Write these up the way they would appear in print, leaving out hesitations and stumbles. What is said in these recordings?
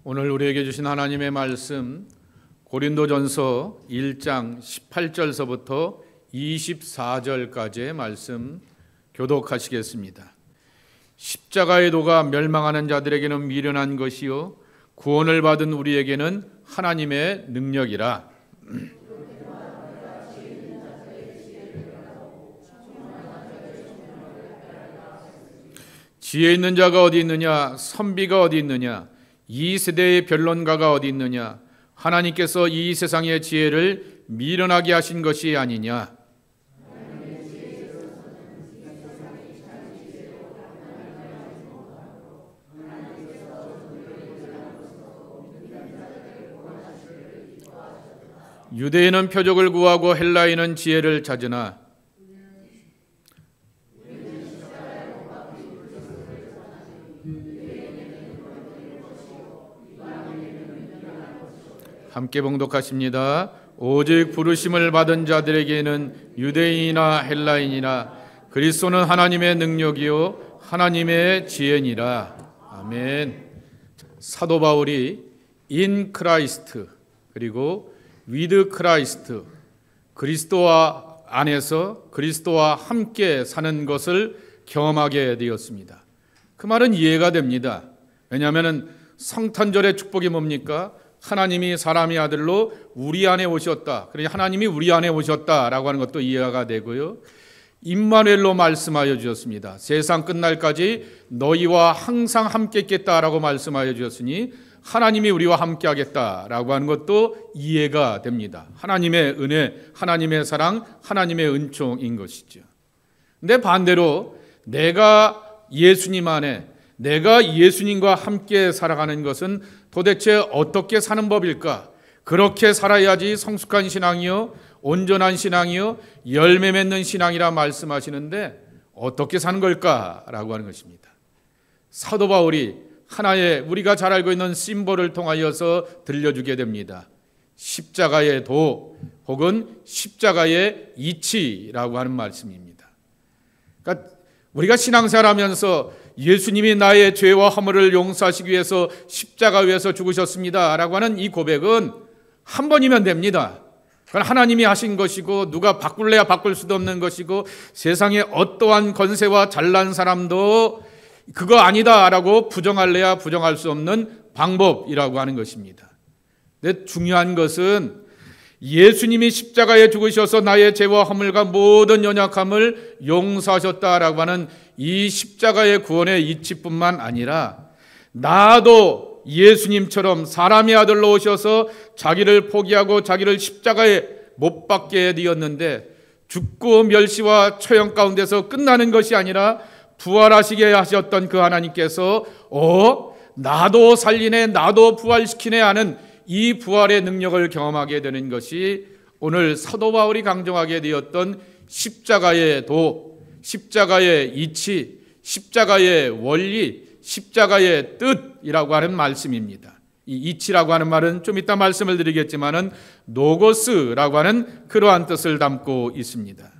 오늘 우리에게 주신 하나님의 말씀 고린도전서 1장 18절서부터 24절까지의 말씀 교독하시겠습니다. 십자가의 도가 멸망하는 자들에게는 미련한 것이요 구원을 받은 우리에게는 하나님의 능력이라. 지혜 있는 자가 어디 있느냐? 선비가 어디 있느냐? 이 세대의 변론가가 어디 있느냐? 하나님께서 이 세상의 지혜를 미련하게 하신 것이 아니냐? 유대인은 표적을 구하고 헬라인은 지혜를 찾으나 함께 봉독하십니다. 오직 부르심을 받은 자들에게는 유대인이나 헬라인이나 그리스도는 하나님의 능력이요 하나님의 지혜니라. 아멘. 사도 바울이 in Christ 그리고 with Christ 그리스도와 안에서 그리스도와 함께 사는 것을 경험하게 되었습니다. 그 말은 이해가 됩니다. 왜냐하면 성탄절의 축복이 뭡니까? 하나님이 사람의 아들로 우리 안에 오셨다. 그러니 하나님이 우리 안에 오셨다라고 하는 것도 이해가 되고요. 임마누엘로 말씀하여 주셨습니다. 세상 끝날까지 너희와 항상 함께 있겠다라고 말씀하여 주셨으니 하나님이 우리와 함께 하겠다라고 하는 것도 이해가 됩니다. 하나님의 은혜, 하나님의 사랑, 하나님의 은총인 것이죠. 근데 반대로 내가 예수님 안에 내가 예수님과 함께 살아가는 것은 도대체 어떻게 사는 법일까? 그렇게 살아야지 성숙한 신앙이요, 온전한 신앙이요, 열매 맺는 신앙이라 말씀하시는데 어떻게 사는 걸까라고 하는 것입니다. 사도 바울이 하나의 우리가 잘 알고 있는 심볼을 통하여서 들려주게 됩니다. 십자가의 도 혹은 십자가의 이치라고 하는 말씀입니다. 그러니까 우리가 신앙생활하면서 예수님이 나의 죄와 허물을 용서하시기 위해서 십자가 위에서 죽으셨습니다 라고 하는 이 고백은 한 번이면 됩니다. 그건 하나님이 하신 것이고 누가 바꿀래야 바꿀 수도 없는 것이고 세상에 어떠한 권세와 잘난 사람도 그거 아니다 라고 부정할래야 부정할 수 없는 방법이라고 하는 것입니다. 근데 중요한 것은 예수님이 십자가에 죽으셔서 나의 죄와 허물과 모든 연약함을 용서하셨다라고 하는 이 십자가의 구원의 이치뿐만 아니라 나도 예수님처럼 사람의 아들로 오셔서 자기를 포기하고 자기를 십자가에 못 박게 되었는데 죽고 멸시와 처형 가운데서 끝나는 것이 아니라 부활하시게 하셨던 그 하나님께서 나도 살리네 나도 부활시키네 하는 이 부활의 능력을 경험하게 되는 것이 오늘 사도 바울이 강조하게 되었던 십자가의 도, 십자가의 이치, 십자가의 원리, 십자가의 뜻이라고 하는 말씀입니다. 이 이치라고 하는 말은 좀 이따 말씀을 드리겠지만은 노고스라고 하는 그러한 뜻을 담고 있습니다.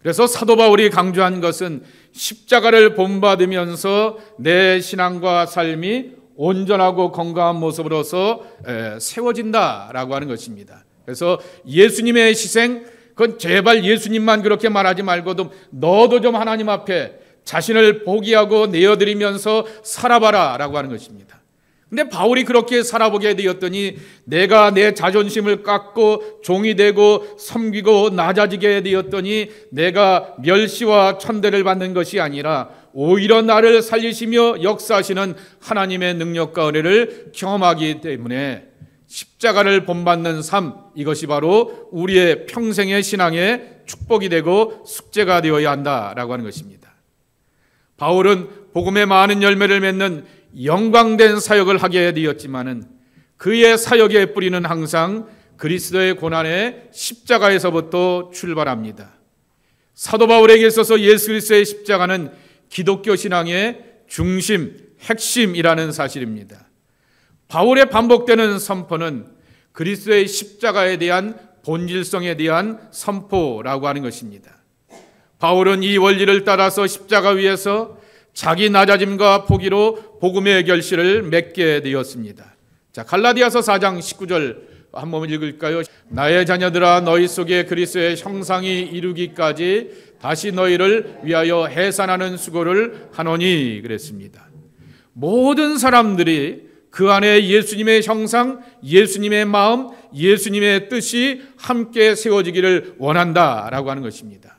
그래서 사도 바울이 강조한 것은 십자가를 본받으면서 내 신앙과 삶이 온전하고 건강한 모습으로서 세워진다라고 하는 것입니다. 그래서 예수님의 희생, 그건 제발 예수님만 그렇게 말하지 말고도 너도 좀 하나님 앞에 자신을 포기하고 내어드리면서 살아봐라라고 하는 것입니다. 근데 바울이 그렇게 살아보게 되었더니 내가 내 자존심을 깎고 종이 되고 섬기고 낮아지게 되었더니 내가 멸시와 천대를 받는 것이 아니라 오히려 나를 살리시며 역사하시는 하나님의 능력과 은혜를 경험하기 때문에 십자가를 본받는 삶, 이것이 바로 우리의 평생의 신앙의 축복이 되고 숙제가 되어야 한다라고 하는 것입니다. 바울은 복음의 많은 열매를 맺는 영광된 사역을 하게 되었지만은 그의 사역의 뿌리는 항상 그리스도의 고난의 십자가에서부터 출발합니다. 사도 바울에게 있어서 예수 그리스도의 십자가는 기독교 신앙의 중심, 핵심이라는 사실입니다. 바울의 반복되는 선포는 그리스도의 십자가에 대한 본질성에 대한 선포라고 하는 것입니다. 바울은 이 원리를 따라서 십자가 위에서 자기 낮아짐과 포기로 복음의 결실을 맺게 되었습니다. 자, 갈라디아서 4장 19절 한번 읽을까요? 나의 자녀들아, 너희 속에 그리스도의 형상이 이루기까지 다시 너희를 위하여 해산하는 수고를 하노니 그랬습니다. 모든 사람들이 그 안에 예수님의 형상, 예수님의 마음, 예수님의 뜻이 함께 세워지기를 원한다라고 하는 것입니다.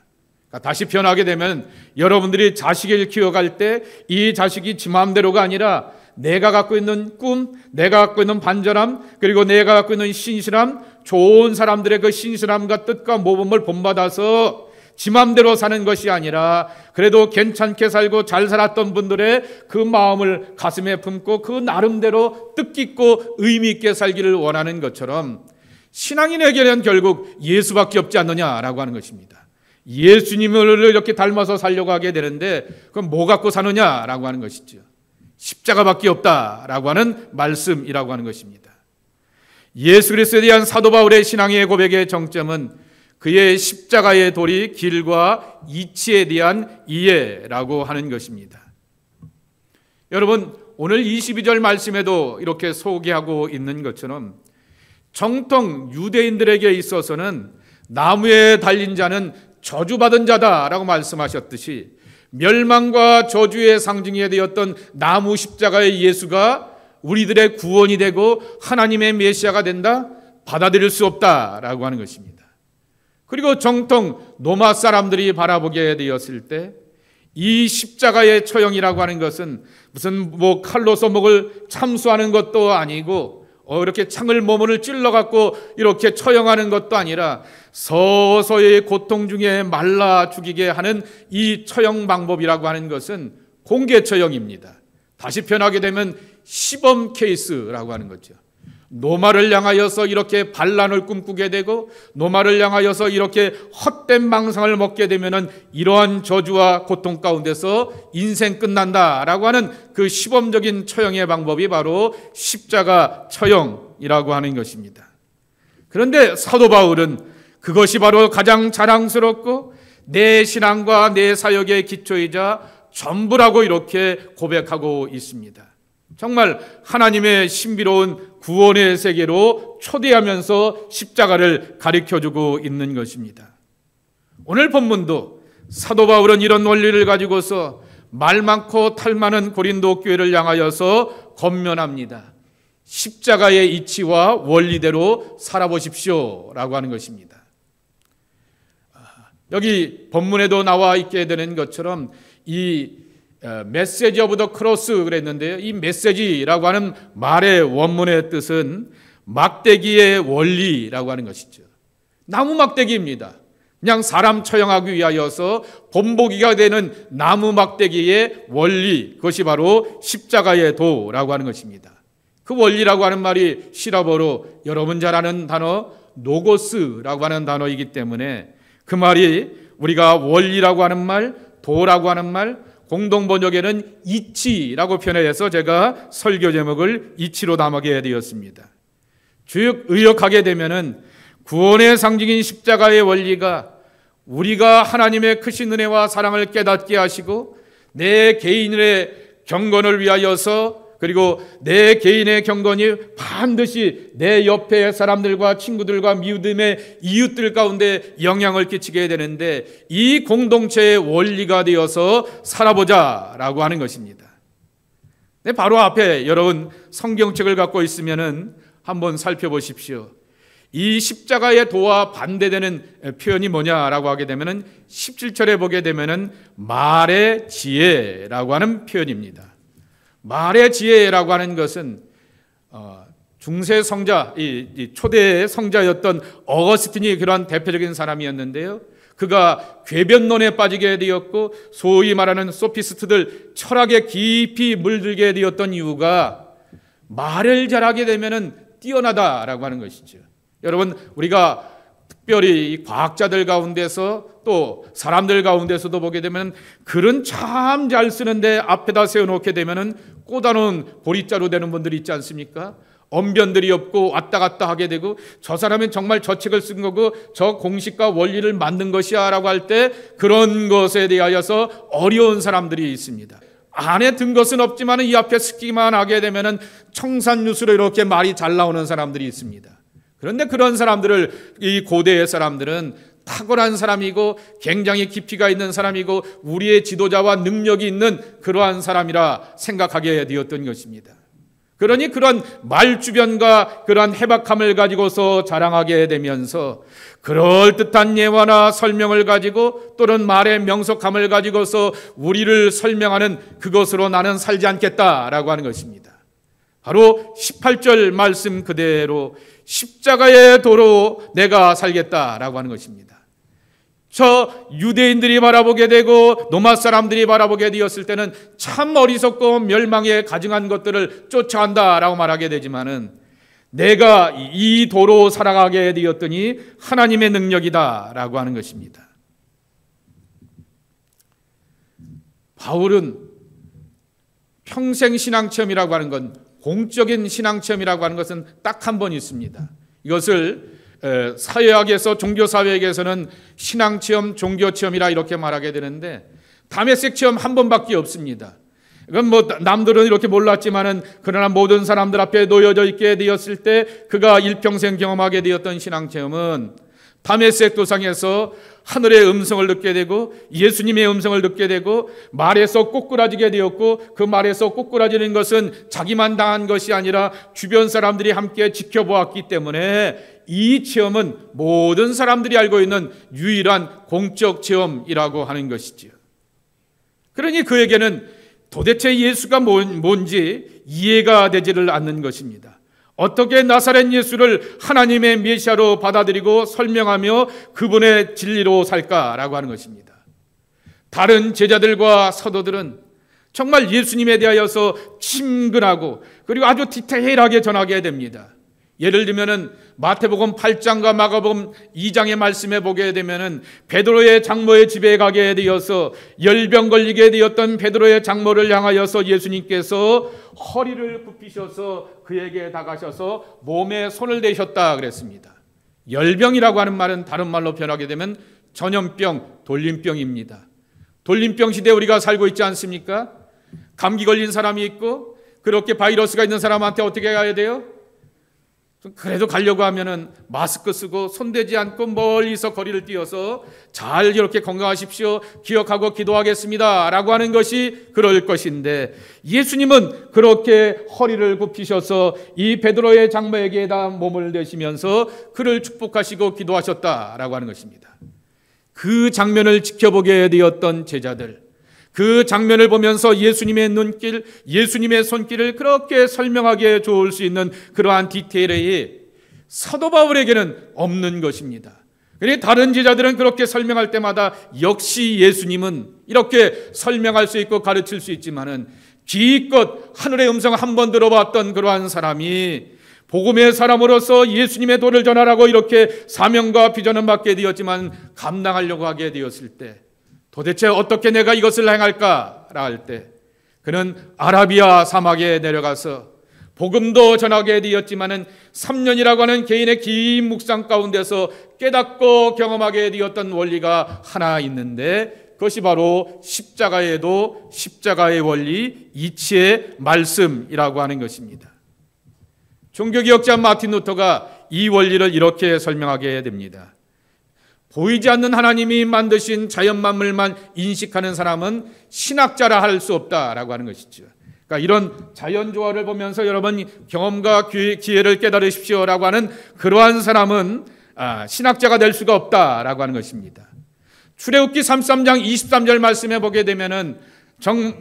다시 표현하게 되면 여러분들이 자식을 키워갈 때 이 자식이 지 마음대로가 아니라 내가 갖고 있는 꿈, 내가 갖고 있는 반전함, 그리고 내가 갖고 있는 신실함, 좋은 사람들의 그 신실함과 뜻과 모범을 본받아서 지 맘대로 사는 것이 아니라 그래도 괜찮게 살고 잘 살았던 분들의 그 마음을 가슴에 품고 그 나름대로 뜻깊고 의미 있게 살기를 원하는 것처럼 신앙인에게는 결국 예수밖에 없지 않느냐라고 하는 것입니다. 예수님을 이렇게 닮아서 살려고 하게 되는데 그럼 뭐 갖고 사느냐라고 하는 것이죠. 십자가밖에 없다라고 하는 말씀이라고 하는 것입니다. 예수 그리스도에 대한 사도 바울의 신앙의 고백의 정점은 그의 십자가의 도리, 길과 이치에 대한 이해라고 하는 것입니다. 여러분, 오늘 22절 말씀에도 이렇게 소개하고 있는 것처럼 정통 유대인들에게 있어서는 나무에 달린 자는 저주받은 자다라고 말씀하셨듯이 멸망과 저주의 상징이 되었던 나무 십자가의 예수가 우리들의 구원이 되고 하나님의 메시아가 된다? 받아들일 수 없다라고 하는 것입니다. 그리고 정통 로마 사람들이 바라보게 되었을 때 이 십자가의 처형이라고 하는 것은 무슨 칼로 써먹을 참수하는 것도 아니고 이렇게 창을 몸을 찔러갖고 이렇게 처형하는 것도 아니라 서서히 고통 중에 말라 죽이게 하는 이 처형 방법이라고 하는 것은 공개 처형입니다. 다시 표현하게 되면 시범 케이스라고 하는 거죠. 노마를 향하여서 이렇게 반란을 꿈꾸게 되고 노마를 향하여서 이렇게 헛된 망상을 먹게 되면은 이러한 저주와 고통 가운데서 인생 끝난다라고 하는 그 시범적인 처형의 방법이 바로 십자가 처형이라고 하는 것입니다. 그런데 사도 바울은 그것이 바로 가장 자랑스럽고 내 신앙과 내 사역의 기초이자 전부라고 이렇게 고백하고 있습니다. 정말 하나님의 신비로운 구원의 세계로 초대하면서 십자가를 가르쳐주고 있는 것입니다. 오늘 본문도 사도 바울은 이런 원리를 가지고서 말 많고 탈 많은 고린도 교회를 향하여서 권면합니다. 십자가의 이치와 원리대로 살아보십시오 라고 하는 것입니다. 여기 본문에도 나와 있게 되는 것처럼 이 메시지 오브 더 크로스 그랬는데요. 이 메시지라고 하는 말의 원문의 뜻은 막대기의 원리라고 하는 것이죠. 나무 막대기입니다. 그냥 사람 처형하기 위하여서 본보기가 되는 나무 막대기의 원리, 그것이 바로 십자가의 도라고 하는 것입니다. 그 원리라고 하는 말이 시라버로 여러분 잘 아는 단어 노고스라고 하는 단어이기 때문에 그 말이 우리가 원리라고 하는 말, 도라고 하는 말, 공동 번역에는 이치라고 표현해서 제가 설교 제목을 이치로 담게 되었습니다. 쭉 의역하게 되면은 구원의 상징인 십자가의 원리가 우리가 하나님의 크신 은혜와 사랑을 깨닫게 하시고 내 개인의 경건을 위하여서 그리고 내 개인의 경건이 반드시 내 옆에 사람들과 친구들과 믿음의 이웃들 가운데 영향을 끼치게 되는데 이 공동체의 원리가 되어서 살아보자라고 하는 것입니다. 바로 앞에 여러분 성경책을 갖고 있으면은 한번 살펴보십시오. 이 십자가의 도와 반대되는 표현이 뭐냐라고 하게 되면은 17절에 보게 되면은 말의 지혜라고 하는 표현입니다. 말의 지혜라고 하는 것은 중세 성자, 이 초대 성자였던 어거스틴이 그러한 대표적인 사람이었는데요. 그가 궤변론에 빠지게 되었고 소위 말하는 소피스트들 철학에 깊이 물들게 되었던 이유가 말을 잘하게 되면은 뛰어나다라고 하는 것이죠. 여러분 우리가 특별히 과학자들 가운데서 또 사람들 가운데서도 보게 되면 글은 참 잘 쓰는데 앞에다 세워놓게 되면은 꽂아놓은 보리자루 되는 분들이 있지 않습니까? 언변들이 없고 왔다 갔다 하게 되고 저 사람은 정말 저 책을 쓴 거고 저 공식과 원리를 만든 것이야 라고 할 때 그런 것에 대하여서 어려운 사람들이 있습니다. 안에 든 것은 없지만 이 앞에 쓰기만 하게 되면 청산유수로 이렇게 말이 잘 나오는 사람들이 있습니다. 그런데 그런 사람들을 이 고대의 사람들은 탁월한 사람이고 굉장히 깊이가 있는 사람이고 우리의 지도자와 능력이 있는 그러한 사람이라 생각하게 되었던 것입니다. 그러니 그런 말주변과 그러한 해박함을 가지고서 자랑하게 되면서 그럴듯한 예화나 설명을 가지고 또는 말의 명석함을 가지고서 우리를 설명하는 그것으로 나는 살지 않겠다라고 하는 것입니다. 바로 18절 말씀 그대로 십자가의 도로 내가 살겠다라고 하는 것입니다. 저 유대인들이 바라보게 되고 로마 사람들이 바라보게 되었을 때는 참 어리석고 멸망에 가증한 것들을 쫓아간다라고 말하게 되지만은 내가 이 도로 살아가게 되었더니 하나님의 능력이다라고 하는 것입니다. 바울은 평생 신앙체험이라고 하는 건, 공적인 신앙체험이라고 하는 것은 딱 한 번 있습니다. 이것을 사회학에서, 종교사회학에서는 신앙체험, 종교체험이라 이렇게 말하게 되는데 다메섹 체험 한 번밖에 없습니다. 이건 뭐 남들은 이렇게 몰랐지만은 그러나 모든 사람들 앞에 놓여져 있게 되었을 때 그가 일평생 경험하게 되었던 신앙체험은 다메섹 도상에서 하늘의 음성을 듣게 되고 예수님의 음성을 듣게 되고 말에서 꼬꾸라지게 되었고 그 말에서 꼬꾸라지는 것은 자기만 당한 것이 아니라 주변 사람들이 함께 지켜보았기 때문에 이 체험은 모든 사람들이 알고 있는 유일한 공적 체험이라고 하는 것이지요. 그러니 그에게는 도대체 예수가 뭔지 이해가 되지를 않는 것입니다. 어떻게 나사렛 예수를 하나님의 메시아로 받아들이고 설명하며 그분의 진리로 살까라고 하는 것입니다. 다른 제자들과 사도들은 정말 예수님에 대하여서 친근하고 그리고 아주 디테일하게 전하게 됩니다. 예를 들면은 마태복음 8장과 마가복음 2장의 말씀에 보게 되면은 베드로의 장모의 집에 가게 되어서 열병 걸리게 되었던 베드로의 장모를 향하여서 예수님께서 허리를 굽히셔서 그에게 다가셔서 몸에 손을 대셨다 그랬습니다. 열병이라고 하는 말은 다른 말로 변하게 되면 전염병, 돌림병입니다. 돌림병 시대에 우리가 살고 있지 않습니까? 감기 걸린 사람이 있고 그렇게 바이러스가 있는 사람한테 어떻게 가야 돼요? 그래도 가려고 하면은 마스크 쓰고 손대지 않고 멀리서 거리를 띄어서 잘 이렇게 건강하십시오, 기억하고 기도하겠습니다 라고 하는 것이 그럴 것인데 예수님은 그렇게 허리를 굽히셔서 이 베드로의 장모에게다 몸을 대시면서 그를 축복하시고 기도하셨다라고 하는 것입니다. 그 장면을 지켜보게 되었던 제자들, 그 장면을 보면서 예수님의 눈길, 예수님의 손길을 그렇게 설명하게 좋을 수 있는 그러한 디테일이 사도 바울에게는 없는 것입니다. 그러니 다른 제자들은 그렇게 설명할 때마다 역시 예수님은 이렇게 설명할 수 있고 가르칠 수 있지만은 기껏 하늘의 음성 한 번 들어봤던 그러한 사람이 복음의 사람으로서 예수님의 도를 전하라고 이렇게 사명과 비전은 받게 되었지만 감당하려고 하게 되었을 때 도대체 어떻게 내가 이것을 행할까 할 때 그는 아라비아 사막에 내려가서 복음도 전하게 되었지만은 3년이라고 하는 개인의 긴 묵상 가운데서 깨닫고 경험하게 되었던 원리가 하나 있는데 그것이 바로 십자가에도 십자가의 원리, 이치의 말씀이라고 하는 것입니다. 종교개혁자 마틴 루터가 이 원리를 이렇게 설명하게 됩니다. 보이지 않는 하나님이 만드신 자연 만물만 인식하는 사람은 신학자라 할 수 없다라고 하는 것이죠. 그러니까 이런 자연 조화를 보면서 여러분 경험과 기회를 깨달으십시오라고 하는 그러한 사람은 신학자가 될 수가 없다라고 하는 것입니다. 출애굽기 33장 23절 말씀에 보게 되면은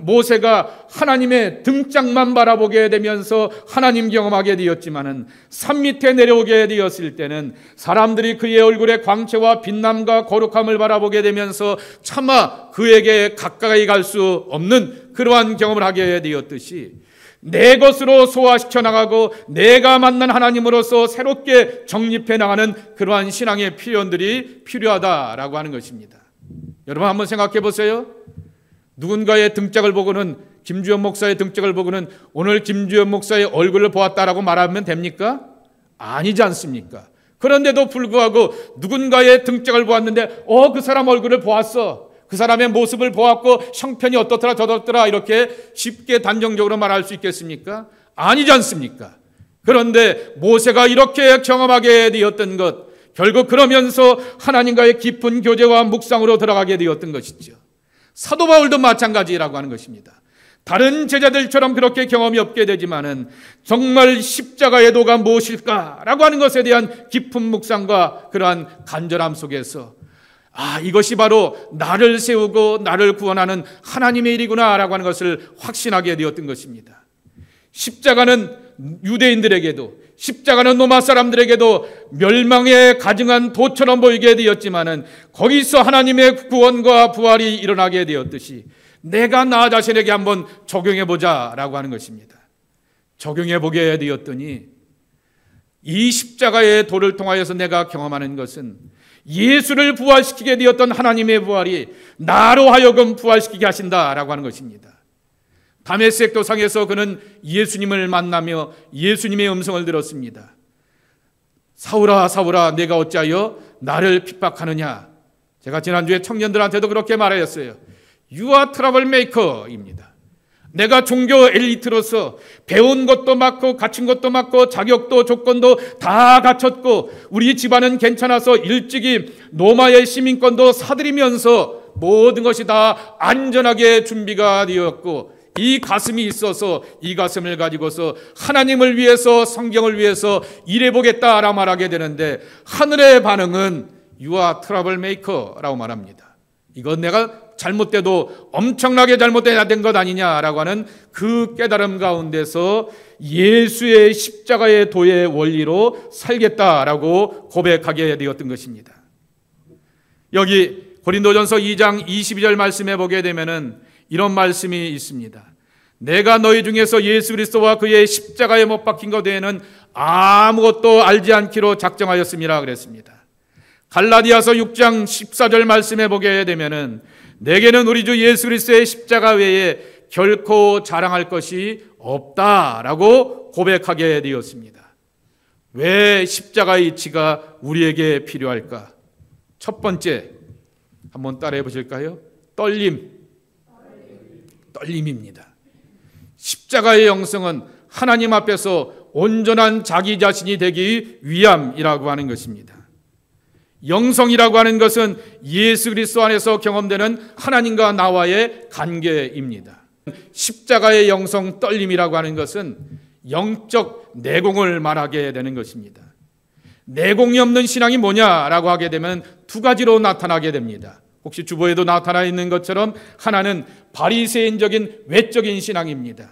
모세가 하나님의 등짝만 바라보게 되면서 하나님 경험하게 되었지만은 산 밑에 내려오게 되었을 때는 사람들이 그의 얼굴의 광채와 빛남과 거룩함을 바라보게 되면서 차마 그에게 가까이 갈 수 없는 그러한 경험을 하게 되었듯이 내 것으로 소화시켜 나가고 내가 만난 하나님으로서 새롭게 정립해 나가는 그러한 신앙의 표현들이 필요하다라고 하는 것입니다. 여러분 한번 생각해 보세요. 누군가의 등짝을 보고는, 김주현 목사의 등짝을 보고는 오늘 김주현 목사의 얼굴을 보았다라고 말하면 됩니까? 아니지 않습니까? 그런데도 불구하고 누군가의 등짝을 보았는데 그 사람 얼굴을 보았어. 그 사람의 모습을 보았고 형편이 어떻더라 저렇더라 이렇게 쉽게 단정적으로 말할 수 있겠습니까? 아니지 않습니까? 그런데 모세가 이렇게 경험하게 되었던 것, 결국 그러면서 하나님과의 깊은 교제와 묵상으로 들어가게 되었던 것이죠. 사도 바울도 마찬가지라고 하는 것입니다. 다른 제자들처럼 그렇게 경험이 없게 되지만은 정말 십자가의 도가 무엇일까라고 하는 것에 대한 깊은 묵상과 그러한 간절함 속에서 이것이 바로 나를 세우고 나를 구원하는 하나님의 일이구나라고 하는 것을 확신하게 되었던 것입니다. 십자가는 유대인들에게도, 십자가는 로마 사람들에게도 멸망에 가증한 도처럼 보이게 되었지만은 거기서 하나님의 구원과 부활이 일어나게 되었듯이 내가 나 자신에게 한번 적용해 보자라고 하는 것입니다. 적용해 보게 되었더니 이 십자가의 도를 통하여서 내가 경험하는 것은 예수를 부활시키게 되었던 하나님의 부활이 나로 하여금 부활시키게 하신다라고 하는 것입니다. 다메섹 도상에서 그는 예수님을 만나며 예수님의 음성을 들었습니다. 사울아 사울아 내가 어찌하여 나를 핍박하느냐. 제가 지난주에 청년들한테도 그렇게 말하였어요. You are trouble maker입니다. 내가 종교 엘리트로서 배운 것도 많고 갖춘 것도 많고 자격도 조건도 다 갖췄고 우리 집안은 괜찮아서 일찍이 로마의 시민권도 사들이면서 모든 것이 다 안전하게 준비가 되었고 이 가슴이 있어서 이 가슴을 가지고서 하나님을 위해서 성경을 위해서 일해보겠다라고 말하게 되는데 하늘의 반응은 You are trouble maker라고 말합니다. 이건 내가 잘못돼도 엄청나게 잘못된 것 아니냐라고 하는 그 깨달음 가운데서 예수의 십자가의 도의 원리로 살겠다라고 고백하게 되었던 것입니다. 여기 고린도전서 2장 22절 말씀해 보게 되면은 이런 말씀이 있습니다. 내가 너희 중에서 예수 그리스도와 그의 십자가에 못 박힌 것 외에는 아무것도 알지 않기로 작정하였음이라 그랬습니다. 갈라디아서 6장 14절 말씀해 보게 되면은 내게는 우리 주 예수 그리스도의 십자가 외에 결코 자랑할 것이 없다라고 고백하게 되었습니다. 왜 십자가의 이치가 우리에게 필요할까? 첫 번째 한번 따라해 보실까요? 떨림입니다. 십자가의 영성은 하나님 앞에서 온전한 자기 자신이 되기 위함이라고 하는 것입니다. 영성이라고 하는 것은 예수 그리스도 안에서 경험되는 하나님과 나와의 관계입니다. 십자가의 영성 떨림이라고 하는 것은 영적 내공을 말하게 되는 것입니다. 내공이 없는 신앙이 뭐냐라고 하게 되면 두 가지로 나타나게 됩니다. 혹시 주보에도 나타나 있는 것처럼 하나는 바리새인적인 외적인 신앙입니다.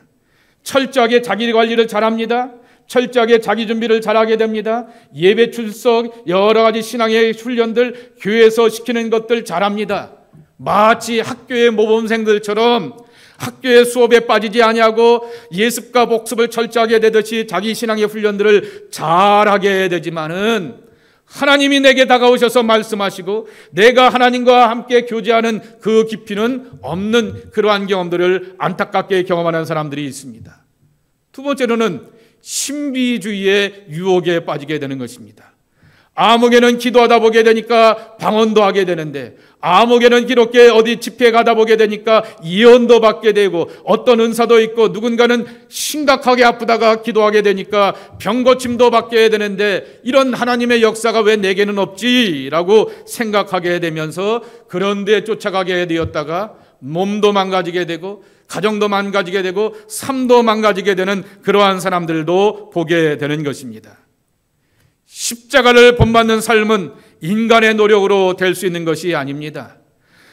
철저하게 자기 관리를 잘합니다. 철저하게 자기 준비를 잘하게 됩니다. 예배 출석, 여러 가지 신앙의 훈련들, 교회에서 시키는 것들 잘합니다. 마치 학교의 모범생들처럼 학교의 수업에 빠지지 아니하고 예습과 복습을 철저하게 되듯이 자기 신앙의 훈련들을 잘하게 되지만은 하나님이 내게 다가오셔서 말씀하시고 내가 하나님과 함께 교제하는 그 깊이는 없는 그러한 경험들을 안타깝게 경험하는 사람들이 있습니다. 두 번째로는 신비주의의 유혹에 빠지게 되는 것입니다. 아무개는 기도하다 보게 되니까 방언도 하게 되는데 아무개는 이렇게 어디 집회 가다 보게 되니까 예언도 받게 되고 어떤 은사도 있고 누군가는 심각하게 아프다가 기도하게 되니까 병고침도 받게 되는데 이런 하나님의 역사가 왜 내게는 없지라고 생각하게 되면서 그런 데 쫓아가게 되었다가 몸도 망가지게 되고 가정도 망가지게 되고 삶도 망가지게 되는 그러한 사람들도 보게 되는 것입니다. 십자가를 본받는 삶은 인간의 노력으로 될 수 있는 것이 아닙니다.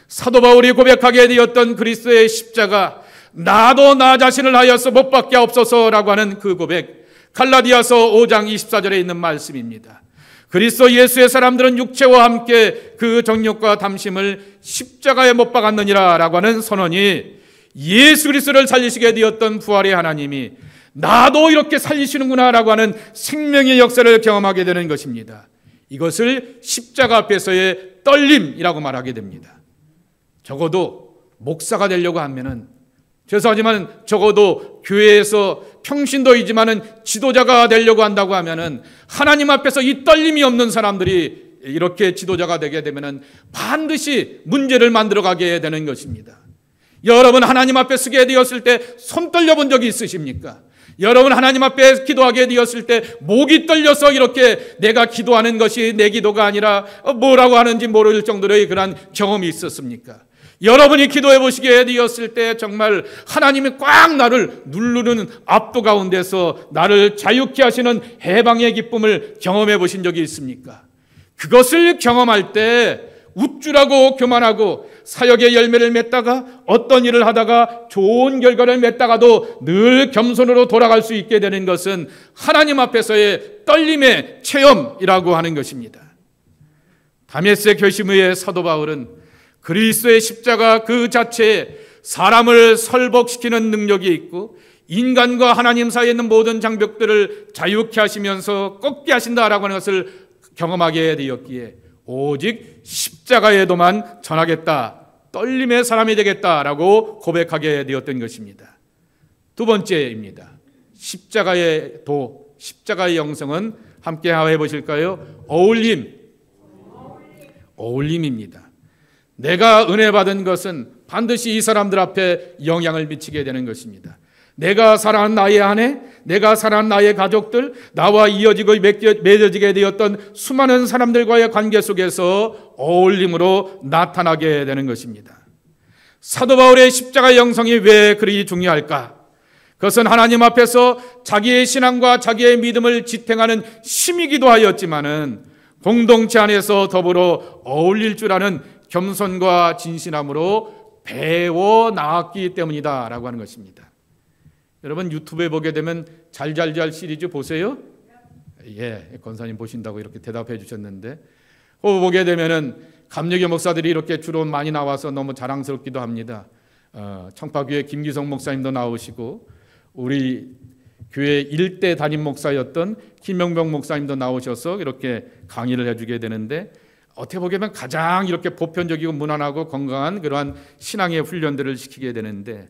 사도 바울이 고백하게 되었던 그리스도의 십자가, 나도 나 자신을 하여서 못 박게 없어서라고 하는 그 고백, 갈라디아서 5장 24절에 있는 말씀입니다. 그리스도 예수의 사람들은 육체와 함께 그 정욕과 담심을 십자가에 못 박았느니라 라고 하는 선언이 예수 그리스도를 살리시게 되었던 부활의 하나님이 나도 이렇게 살리시는구나 라고 하는 생명의 역사를 경험하게 되는 것입니다. 이것을 십자가 앞에서의 떨림이라고 말하게 됩니다. 적어도 목사가 되려고 하면은, 죄송하지만 적어도 교회에서 평신도이지만은 지도자가 되려고 한다고 하면은 하나님 앞에서 이 떨림이 없는 사람들이 이렇게 지도자가 되게 되면 반드시 문제를 만들어가게 되는 것입니다. 여러분 하나님 앞에 서게 되었을 때 손 떨려본 적이 있으십니까? 여러분 하나님 앞에 기도하게 되었을 때 목이 떨려서 이렇게 내가 기도하는 것이 내 기도가 아니라 뭐라고 하는지 모를 정도의 그런 경험이 있었습니까? 여러분이 기도해 보시게 되었을 때 정말 하나님이 꽉 나를 누르는 압도 가운데서 나를 자유케 하시는 해방의 기쁨을 경험해 보신 적이 있습니까? 그것을 경험할 때 우쭐하고 교만하고 사역의 열매를 맺다가 어떤 일을 하다가 좋은 결과를 맺다가도 늘 겸손으로 돌아갈 수 있게 되는 것은 하나님 앞에서의 떨림의 체험이라고 하는 것입니다. 다메섹 결심 후에 사도 바울은 그리스도의 십자가 그 자체에 사람을 설복시키는 능력이 있고 인간과 하나님 사이에 있는 모든 장벽들을 자유케 하시면서 꺾게 하신다라고 하는 것을 경험하게 되었기에 오직 십자가에도만 전하겠다, 떨림의 사람이 되겠다라고 고백하게 되었던 것입니다. 두 번째입니다. 십자가의 도, 십자가의 영성은 함께 해보실까요? 어울림입니다. 내가 은혜 받은 것은 반드시 이 사람들 앞에 영향을 미치게 되는 것입니다. 내가 사랑하는 나의 아내, 내가 사랑하는 나의 가족들, 나와 이어지고 맺어지게 되었던 수많은 사람들과의 관계 속에서 어울림으로 나타나게 되는 것입니다. 사도 바울의 십자가 영성이 왜 그리 중요할까? 그것은 하나님 앞에서 자기의 신앙과 자기의 믿음을 지탱하는 힘이기도 하였지만은 공동체 안에서 더불어 어울릴 줄 아는 겸손과 진실함으로 배워 나왔기 때문이다라고 하는 것입니다. 여러분 유튜브에 보게 되면 잘잘잘 시리즈 보세요? 예, 권사님 보신다고 이렇게 대답해 주셨는데 보게 되면은 감리교 목사들이 이렇게 주로 많이 나와서 너무 자랑스럽기도 합니다. 청파교회 김기성 목사님도 나오시고 우리 교회 일대 담임 목사였던 김명병 목사님도 나오셔서 이렇게 강의를 해주게 되는데 어떻게 보면 가장 이렇게 보편적이고 무난하고 건강한 그러한 신앙의 훈련들을 시키게 되는데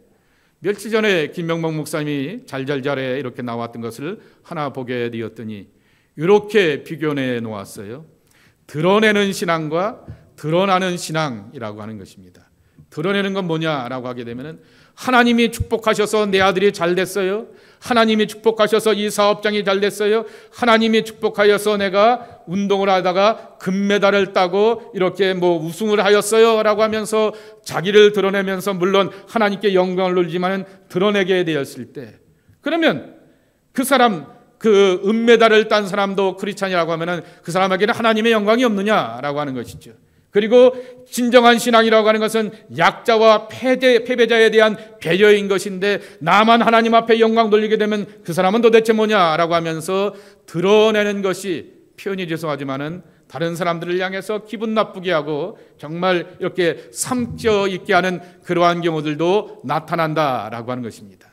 며칠 전에 김명봉 목사님이 잘잘잘에 이렇게 나왔던 것을 하나 보게 되었더니 이렇게 비교해 놓았어요. 드러내는 신앙과 드러나는 신앙이라고 하는 것입니다. 드러내는 건 뭐냐라고 하게 되면 하나님이 축복하셔서 내 아들이 잘 됐어요. 하나님이 축복하셔서 이 사업장이 잘 됐어요. 하나님이 축복하여서 내가 운동을 하다가 금메달을 따고 이렇게 우승을 하였어요 라고 하면서 자기를 드러내면서 물론 하나님께 영광을 돌리지만 드러내게 되었을 때 그러면 그 사람 그 은메달을 딴 사람도 크리스찬이라고 하면 그 사람에게는 하나님의 영광이 없느냐라고 하는 것이죠. 그리고 진정한 신앙이라고 하는 것은 약자와 패배자에 대한 배려인 것인데 나만 하나님 앞에 영광 돌리게 되면 그 사람은 도대체 뭐냐라고 하면서 드러내는 것이 표현이 죄송하지만은 다른 사람들을 향해서 기분 나쁘게 하고 정말 이렇게 삼켜 있게 하는 그러한 경우들도 나타난다라고 하는 것입니다.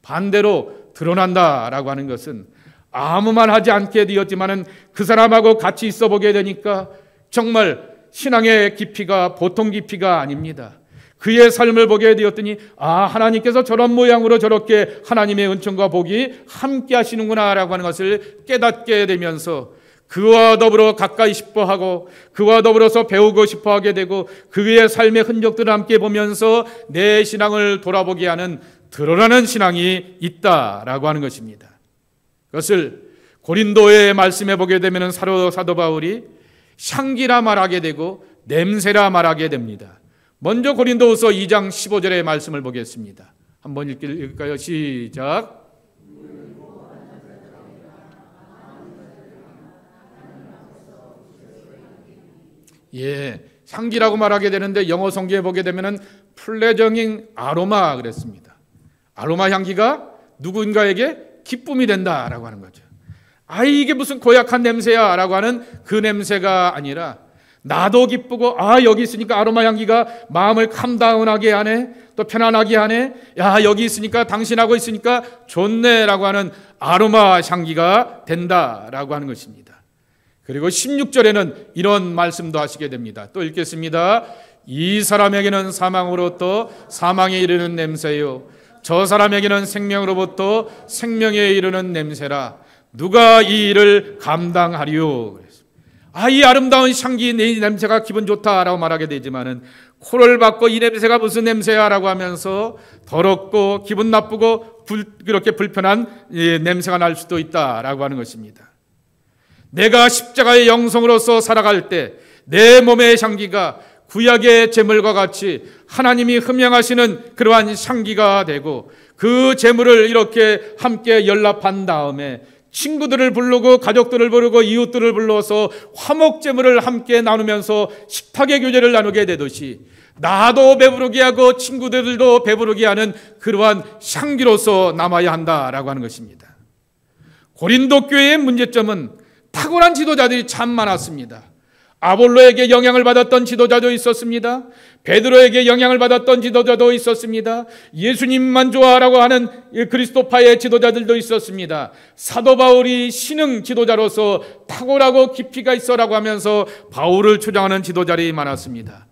반대로 드러난다라고 하는 것은 아무 말 하지 않게 되었지만은 그 사람하고 같이 있어 보게 되니까 정말 신앙의 깊이가 보통 깊이가 아닙니다. 그의 삶을 보게 되었더니 하나님께서 저런 모양으로 저렇게 하나님의 은총과 복이 함께 하시는구나 라고 하는 것을 깨닫게 되면서 그와 더불어 가까이 싶어하고 그와 더불어서 배우고 싶어하게 되고 그의 삶의 흔적들을 함께 보면서 내 신앙을 돌아보게 하는 드러나는 신앙이 있다라고 하는 것입니다. 그것을 고린도의 말씀에 보게 되면 사도 바울이 향기라 말하게 되고 냄새라 말하게 됩니다. 먼저 고린도후서 2장 15절의 말씀을 보겠습니다. 한번 읽을까요? 시작. 예, 향기라고 말하게 되는데 영어 성경에 보게 되면은 플레저닝 아로마 그랬습니다. 아로마 향기가 누군가에게 기쁨이 된다라고 하는 거죠. 이게 무슨 고약한 냄새야 라고 하는 그 냄새가 아니라 나도 기쁘고 여기 있으니까 아로마 향기가 마음을 캄다운하게 하네, 또 편안하게 하네, 여기 있으니까 당신하고 있으니까 좋네 라고 하는 아로마 향기가 된다라고 하는 것입니다. 그리고 16절에는 이런 말씀도 하시게 됩니다. 또 읽겠습니다. 이 사람에게는 사망으로부터 사망에 이르는 냄새요 저 사람에게는 생명으로부터 생명에 이르는 냄새라 누가 이 일을 감당하리요? 이 아름다운 향기, 내 냄새가 기분 좋다라고 말하게 되지만은 코를 박고 이 냄새가 무슨 냄새야라고 하면서 더럽고 기분 나쁘고 그렇게 불편한 냄새가 날 수도 있다라고 하는 것입니다. 내가 십자가의 영성으로서 살아갈 때 내 몸의 향기가 구약의 제물과 같이 하나님이 흠양하시는 그러한 향기가 되고, 그 제물을 이렇게 함께 연락한 다음에 친구들을 부르고 가족들을 부르고 이웃들을 불러서 화목제물을 함께 나누면서 식탁의 교제를 나누게 되듯이, 나도 배부르게 하고 친구들도 배부르게 하는 그러한 향기로서 남아야 한다라고 하는 것입니다. 고린도 교회의 문제점은 탁월한 지도자들이 참 많았습니다. 아볼로에게 영향을 받았던 지도자도 있었습니다. 베드로에게 영향을 받았던 지도자도 있었습니다. 예수님만 좋아하라고 하는 그리스도파의 지도자들도 있었습니다. 사도 바울이 신흥 지도자로서 탁월하고 깊이가 있어라고 하면서 바울을 추장하는 지도자들이 많았습니다.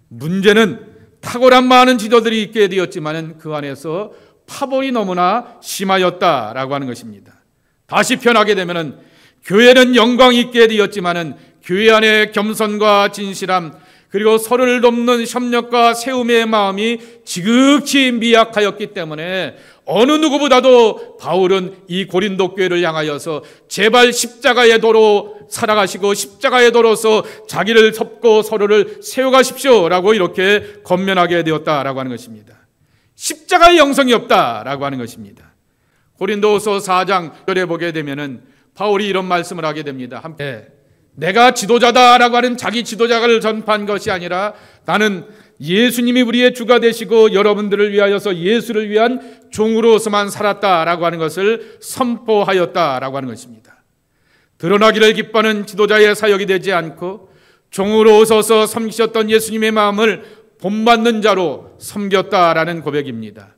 문제는 탁월한 많은 지도들이 있게 되었지만 그 안에서 파벌이 너무나 심하였다라고 하는 것입니다. 다시 표현하게 되면은 교회는 영광 있게 되었지만은 교회 안에 겸손과 진실함, 그리고 서로를 돕는 협력과 세움의 마음이 지극히 미약하였기 때문에 어느 누구보다도 바울은 이 고린도 교회를 향하여서 제발 십자가의 도로 살아가시고 십자가의 도로서 자기를 섭고 서로를 세워가십시오라고 이렇게 권면하게 되었다라고 하는 것입니다. 십자가의 영성이 없다라고 하는 것입니다. 고린도후서 4장 1절에 보게 되면은 바울이 이런 말씀을 하게 됩니다. 함께 내가 지도자다라고 하는 자기 지도자를 전파한 것이 아니라 나는 예수님이 우리의 주가 되시고 여러분들을 위하여서 예수를 위한 종으로서만 살았다라고 하는 것을 선포하였다라고 하는 것입니다. 드러나기를 기뻐하는 지도자의 사역이 되지 않고 종으로 서서 섬기셨던 예수님의 마음을 본받는 자로 섬겼다라는 고백입니다.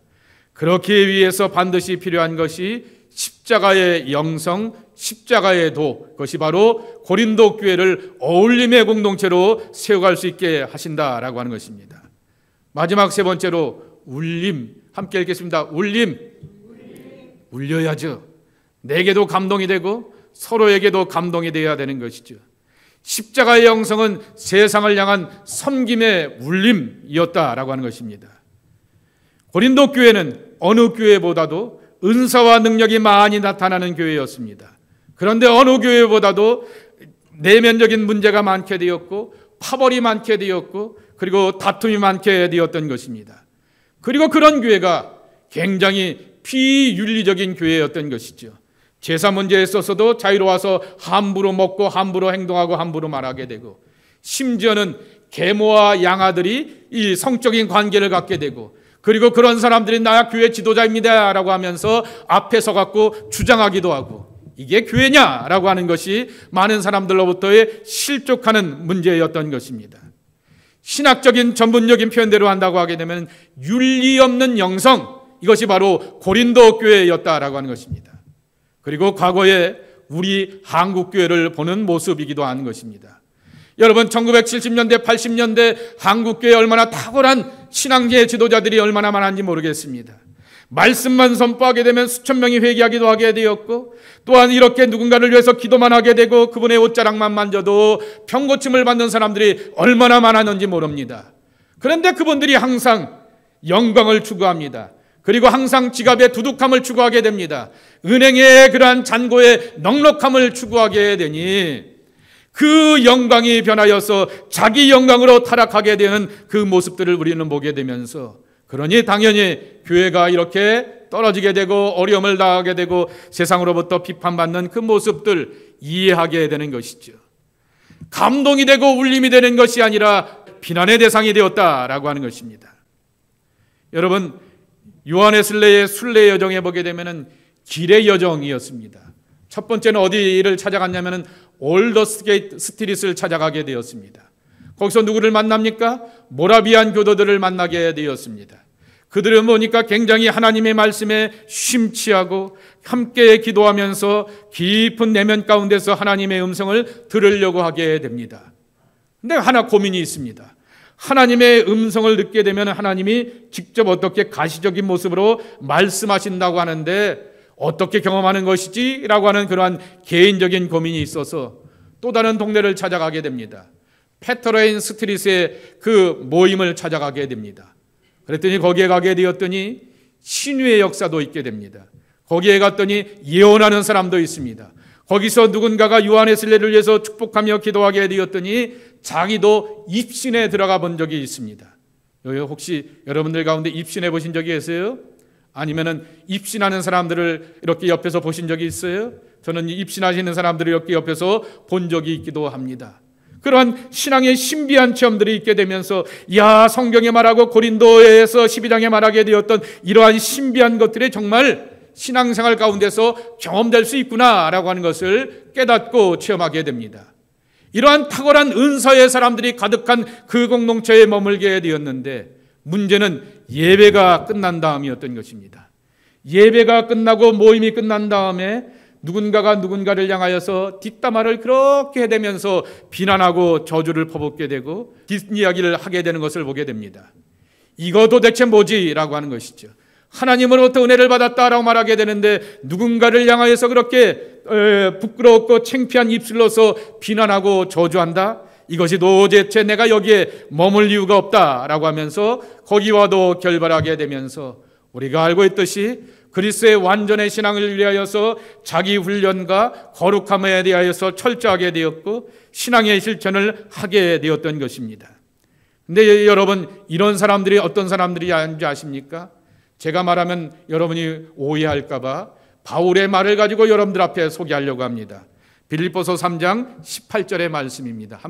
그렇기 위해서 반드시 필요한 것이 십자가의 영성, 십자가의 도, 그것이 바로 고린도 교회를 어울림의 공동체로 세워갈 수 있게 하신다라고 하는 것입니다. 마지막 세 번째로 울림, 함께 읽겠습니다. 울림. 울려야죠. 내게도 감동이 되고 서로에게도 감동이 되어야 되는 것이죠. 십자가의 영성은 세상을 향한 섬김의 울림이었다라고 하는 것입니다. 고린도 교회는 어느 교회보다도 은사와 능력이 많이 나타나는 교회였습니다. 그런데 어느 교회보다도 내면적인 문제가 많게 되었고 파벌이 많게 되었고 그리고 다툼이 많게 되었던 것입니다. 그리고 그런 교회가 굉장히 비윤리적인 교회였던 것이죠. 제사 문제에 있어서도 자유로워서 함부로 먹고 함부로 행동하고 함부로 말하게 되고, 심지어는 계모와 양아들이 이 성적인 관계를 갖게 되고, 그리고 그런 사람들이 나 교회 지도자입니다 라고 하면서 앞에 서갖고 주장하기도 하고, 이게 교회냐라고 하는 것이 많은 사람들로부터의 실족하는 문제였던 것입니다. 신학적인 전문적인 표현대로 한다고 하게 되면 윤리 없는 영성, 이것이 바로 고린도 교회였다라고 하는 것입니다. 그리고 과거에 우리 한국 교회를 보는 모습이기도 한 것입니다. 여러분 1970년대 80년대 한국 교회 얼마나 탁월한 신앙계 지도자들이 얼마나 많았는지 모르겠습니다. 말씀만 선포하게 되면 수천 명이 회개하기도 하게 되었고, 또한 이렇게 누군가를 위해서 기도만 하게 되고 그분의 옷자락만 만져도 병고침을 받는 사람들이 얼마나 많았는지 모릅니다. 그런데 그분들이 항상 영광을 추구합니다. 그리고 항상 지갑의 두둑함을 추구하게 됩니다. 은행의 그러한 잔고의 넉넉함을 추구하게 되니 그 영광이 변하여서 자기 영광으로 타락하게 되는 그 모습들을 우리는 보게 되면서, 그러니 당연히 교회가 이렇게 떨어지게 되고 어려움을 당하게 되고 세상으로부터 비판받는 그 모습들 이해하게 되는 것이죠. 감동이 되고 울림이 되는 것이 아니라 비난의 대상이 되었다라고 하는 것입니다. 여러분 요한웨슬레의 순례 여정에 보게 되면은 길의 여정이었습니다. 첫 번째는 어디를 찾아갔냐면은 올더스게이트 스트릿을 찾아가게 되었습니다. 거기서 누구를 만납니까? 모라비안 교도들을 만나게 되었습니다. 그들은 보니까 굉장히 하나님의 말씀에 심취하고 함께 기도하면서 깊은 내면 가운데서 하나님의 음성을 들으려고 하게 됩니다. 근데 하나 고민이 있습니다. 하나님의 음성을 듣게 되면 하나님이 직접 어떻게 가시적인 모습으로 말씀하신다고 하는데 어떻게 경험하는 것이지? 라고 하는 그러한 개인적인 고민이 있어서 또 다른 동네를 찾아가게 됩니다. 페터레인 스트리트의 그 모임을 찾아가게 됩니다. 그랬더니 거기에 가게 되었더니 신유의 역사도 있게 됩니다. 거기에 갔더니 예언하는 사람도 있습니다. 거기서 누군가가 요한웨슬리를 위해서 축복하며 기도하게 되었더니 자기도 입신에 들어가 본 적이 있습니다. 혹시 여러분들 가운데 입신해 보신 적이 있어요? 아니면은 입신하는 사람들을 이렇게 옆에서 보신 적이 있어요? 저는 입신하시는 사람들을 이렇게 옆에서 본 적이 있기도 합니다. 그러한 신앙의 신비한 체험들이 있게 되면서 성경에 말하고 고린도에서 12장에 말하게 되었던 이러한 신비한 것들이 정말 신앙생활 가운데서 경험될 수 있구나라고 하는 것을 깨닫고 체험하게 됩니다. 이러한 탁월한 은사의 사람들이 가득한 그 공동체에 머물게 되었는데 문제는 예배가 끝난 다음이었던 것입니다. 예배가 끝나고 모임이 끝난 다음에 누군가가 누군가를 향하여서 뒷담화를 그렇게 해대면서 비난하고 저주를 퍼붓게 되고 뒷이야기를 하게 되는 것을 보게 됩니다. 이거 도대체 뭐지? 라고 하는 것이죠. 하나님으로부터 은혜를 받았다라고 말하게 되는데 누군가를 향하여서 그렇게 부끄럽고 창피한 입술로서 비난하고 저주한다? 이것이 도대체 내가 여기에 머물 이유가 없다라고 하면서 거기와도 결발하게 되면서 우리가 알고 있듯이 그리스도의 완전의 신앙을 위하여서 자기 훈련과 거룩함에 대하여서 철저하게 되었고 신앙의 실천을 하게 되었던 것입니다. 근데 여러분, 이런 사람들이 어떤 사람들이인지 아십니까? 제가 말하면 여러분이 오해할까 봐 바울의 말을 가지고 여러분들 앞에 소개하려고 합니다. 빌립보서 3장 18절의 말씀입니다.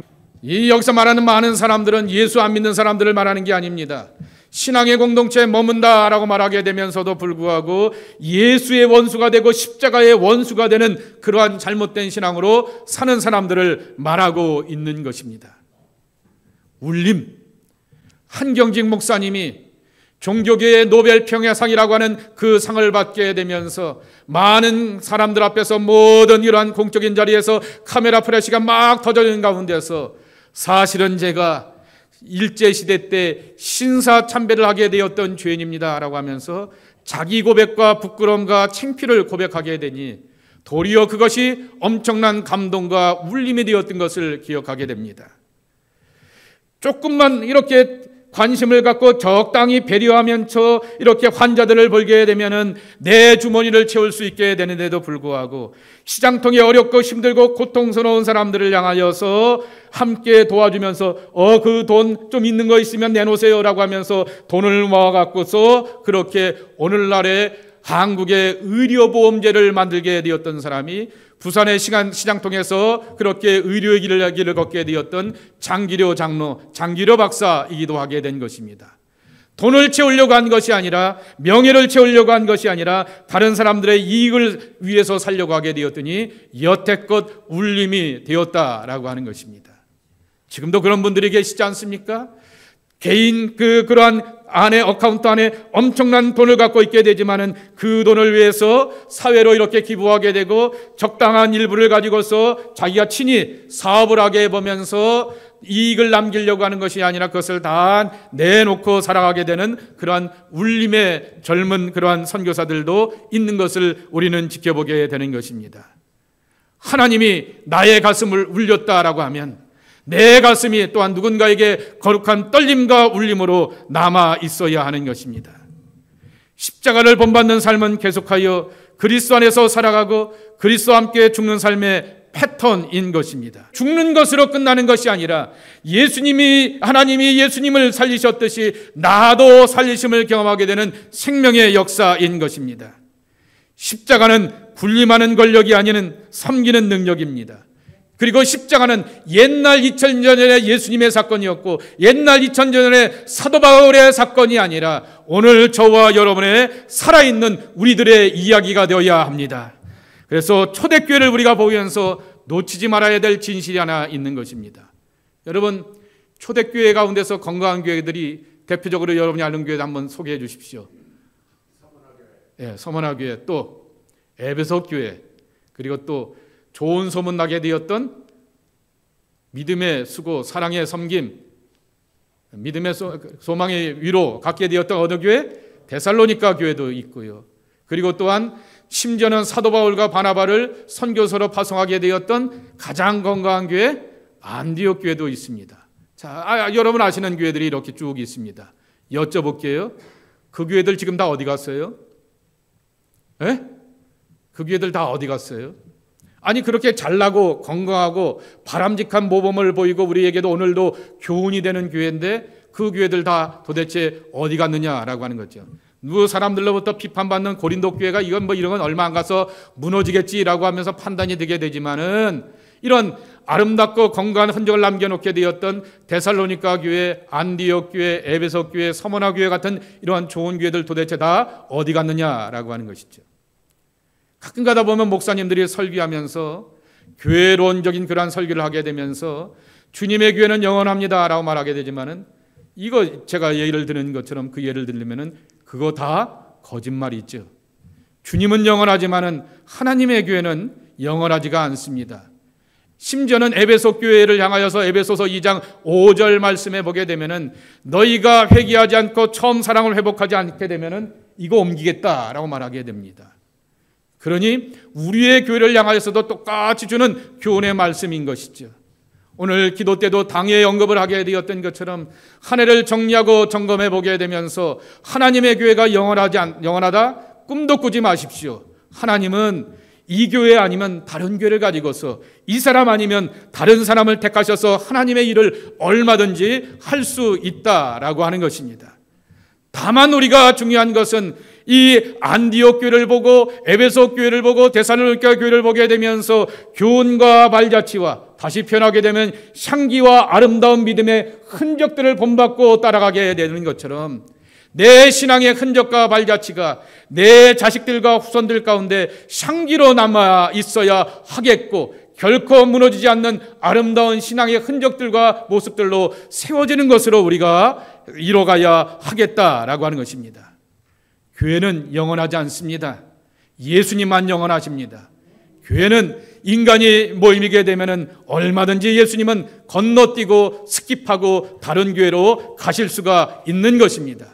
이 여기서 말하는 많은 사람들은 예수 안 믿는 사람들을 말하는 게 아닙니다. 신앙의 공동체에 머문다라고 말하게 되면서도 불구하고 예수의 원수가 되고 십자가의 원수가 되는 그러한 잘못된 신앙으로 사는 사람들을 말하고 있는 것입니다. 울림, 한경직 목사님이 종교계의 노벨 평화상이라고 하는 그 상을 받게 되면서 많은 사람들 앞에서 모든 이러한 공적인 자리에서 카메라 플래시가 막 터져있는 가운데서 사실은 제가 일제시대 때 신사참배를 하게 되었던 죄인입니다 라고 하면서 자기 고백과 부끄러움과 창피를 고백하게 되니 도리어 그것이 엄청난 감동과 울림이 되었던 것을 기억하게 됩니다. 조금만 이렇게 관심을 갖고 적당히 배려하면서 이렇게 환자들을 보게 되면은 내 주머니를 채울 수 있게 되는데도 불구하고 시장통에 어렵고 힘들고 고통스러운 사람들을 향하여서 함께 도와주면서 그 돈 좀 있는 거 있으면 내놓으세요라고 하면서 돈을 모아갖고서 그렇게 오늘날의 한국의 의료보험제를 만들게 되었던 사람이 부산의 시장통에서 그렇게 의료의 길을 걷게 되었던 장기료 장로, 장기료 박사이기도 하게 된 것입니다. 돈을 채우려고 한 것이 아니라 명예를 채우려고 한 것이 아니라 다른 사람들의 이익을 위해서 살려고 하게 되었더니 여태껏 울림이 되었다라고 하는 것입니다. 지금도 그런 분들이 계시지 않습니까? 개인 그러한 어카운트 안에 엄청난 돈을 갖고 있게 되지만은 그 돈을 위해서 사회로 이렇게 기부하게 되고 적당한 일부를 가지고서 자기가 친히 사업을 하게 보면서 이익을 남기려고 하는 것이 아니라 그것을 다 내놓고 살아가게 되는 그러한 울림의 젊은 그러한 선교사들도 있는 것을 우리는 지켜보게 되는 것입니다. 하나님이 나의 가슴을 울렸다라고 하면 내 가슴이 또한 누군가에게 거룩한 떨림과 울림으로 남아 있어야 하는 것입니다. 십자가를 본받는 삶은 계속하여 그리스도 안에서 살아가고 그리스도와 함께 죽는 삶의 패턴인 것입니다. 죽는 것으로 끝나는 것이 아니라 하나님이 예수님을 살리셨듯이 나도 살리심을 경험하게 되는 생명의 역사인 것입니다. 십자가는 군림하는 권력이 아닌 섬기는 능력입니다. 그리고 십자가는 옛날 2000년 전의 예수님의 사건이었고 옛날 2000년 전의 사도 바울의 사건이 아니라 오늘 저와 여러분의 살아있는 우리들의 이야기가 되어야 합니다. 그래서 초대교회를 우리가 보면서 놓치지 말아야 될 진실이 하나 있는 것입니다. 여러분, 초대교회 가운데서 건강한 교회들이 대표적으로 여러분이 아는 교회 한번 소개해 주십시오. 서문화교회, 또 에베소교회, 그리고 또 좋은 소문 나게 되었던 믿음의 수고, 사랑의 섬김, 믿음의 소망의 위로 갖게 되었던 어느 교회? 데살로니가 교회도 있고요. 그리고 또한 심지어는 사도 바울과 바나바를 선교사로 파송하게 되었던 가장 건강한 교회 안디옥 교회도 있습니다. 자, 여러분 아시는 교회들이 이렇게 쭉 있습니다. 여쭤볼게요. 그 교회들 지금 다 어디 갔어요? 에? 그 교회들 다 어디 갔어요? 아니, 그렇게 잘나고 건강하고 바람직한 모범을 보이고 우리에게도 오늘도 교훈이 되는 교회인데 그 교회들 다 도대체 어디 갔느냐라고 하는 거죠. 누구 사람들로부터 비판받는 고린도 교회가 이런 건 얼마 안 가서 무너지겠지라고 하면서 판단이 되게 되지만은 이런 아름답고 건강한 흔적을 남겨놓게 되었던 데살로니가 교회, 안디옥 교회, 에베소 교회, 서머나 교회 같은 이러한 좋은 교회들 도대체 다 어디 갔느냐라고 하는 것이죠. 가끔 가다 보면 목사님들이 설교하면서 교회론적인 그러한 설교를 하게 되면서 주님의 교회는 영원합니다라고 말하게 되지만은 이거 제가 예를 드는 것처럼 그 예를 들려면은 그거 다 거짓말이죠. 주님은 영원하지만은 하나님의 교회는 영원하지가 않습니다. 심지어는 에베소 교회를 향하여서 에베소서 2장 5절 말씀에 보게 되면은 너희가 회개하지 않고 처음 사랑을 회복하지 않게 되면은 이거 옮기겠다라고 말하게 됩니다. 그러니 우리의 교회를 향하여서도 똑같이 주는 교훈의 말씀인 것이죠. 오늘 기도 때도 당의 언급을 하게 되었던 것처럼 한 해를 정리하고 점검해 보게 되면서 하나님의 교회가 영원하다 꿈도 꾸지 마십시오. 하나님은 이 교회 아니면 다른 교회를 가지고서 이 사람 아니면 다른 사람을 택하셔서 하나님의 일을 얼마든지 할 수 있다라고 하는 것입니다. 다만 우리가 중요한 것은 이 안디옥 교회를 보고 에베소 교회를 보고 데살로니가 교회를 보게 되면서 교훈과 발자취와 다시 표현하게 되면 향기와 아름다운 믿음의 흔적들을 본받고 따라가게 되는 것처럼 내 신앙의 흔적과 발자취가 내 자식들과 후손들 가운데 향기로 남아 있어야 하겠고 결코 무너지지 않는 아름다운 신앙의 흔적들과 모습들로 세워지는 것으로 우리가 이뤄가야 하겠다라고 하는 것입니다. 교회는 영원하지 않습니다. 예수님만 영원하십니다. 교회는 인간이 모이게 되면은 얼마든지 예수님은 건너뛰고 스킵하고 다른 교회로 가실 수가 있는 것입니다.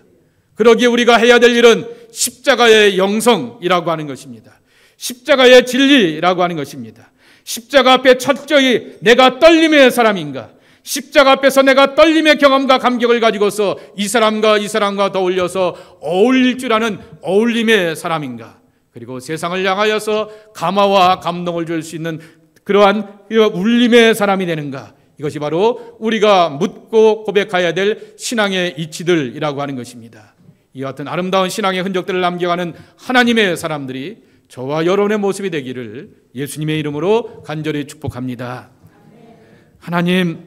그러기에 우리가 해야 될 일은 십자가의 영성이라고 하는 것입니다. 십자가의 진리라고 하는 것입니다. 십자가 앞에 철저히 내가 떨림의 사람인가, 십자가 앞에서 내가 떨림의 경험과 감격을 가지고서 이 사람과 더올려서 어울릴 줄 아는 어울림의 사람인가, 그리고 세상을 향하여서 감화와 감동을 줄 수 있는 그러한 울림의 사람이 되는가, 이것이 바로 우리가 묻고 고백해야 될 신앙의 이치들이라고 하는 것입니다. 이와 같은 아름다운 신앙의 흔적들을 남겨가는 하나님의 사람들이 저와 여러분의 모습이 되기를 예수님의 이름으로 간절히 축복합니다. 하나님,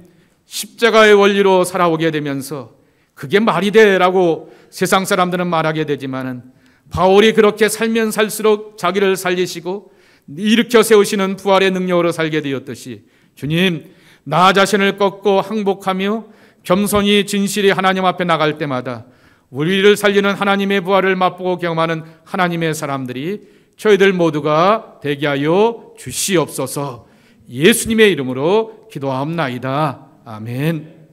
십자가의 원리로 살아오게 되면서 그게 말이 돼라고 세상 사람들은 말하게 되지만은 바울이 그렇게 살면 살수록 자기를 살리시고 일으켜 세우시는 부활의 능력으로 살게 되었듯이 주님, 나 자신을 꺾고 항복하며 겸손히 진실히 하나님 앞에 나갈 때마다 우리를 살리는 하나님의 부활을 맛보고 경험하는 하나님의 사람들이 저희들 모두가 되게 하여 주시옵소서. 예수님의 이름으로 기도하옵나이다. 아멘.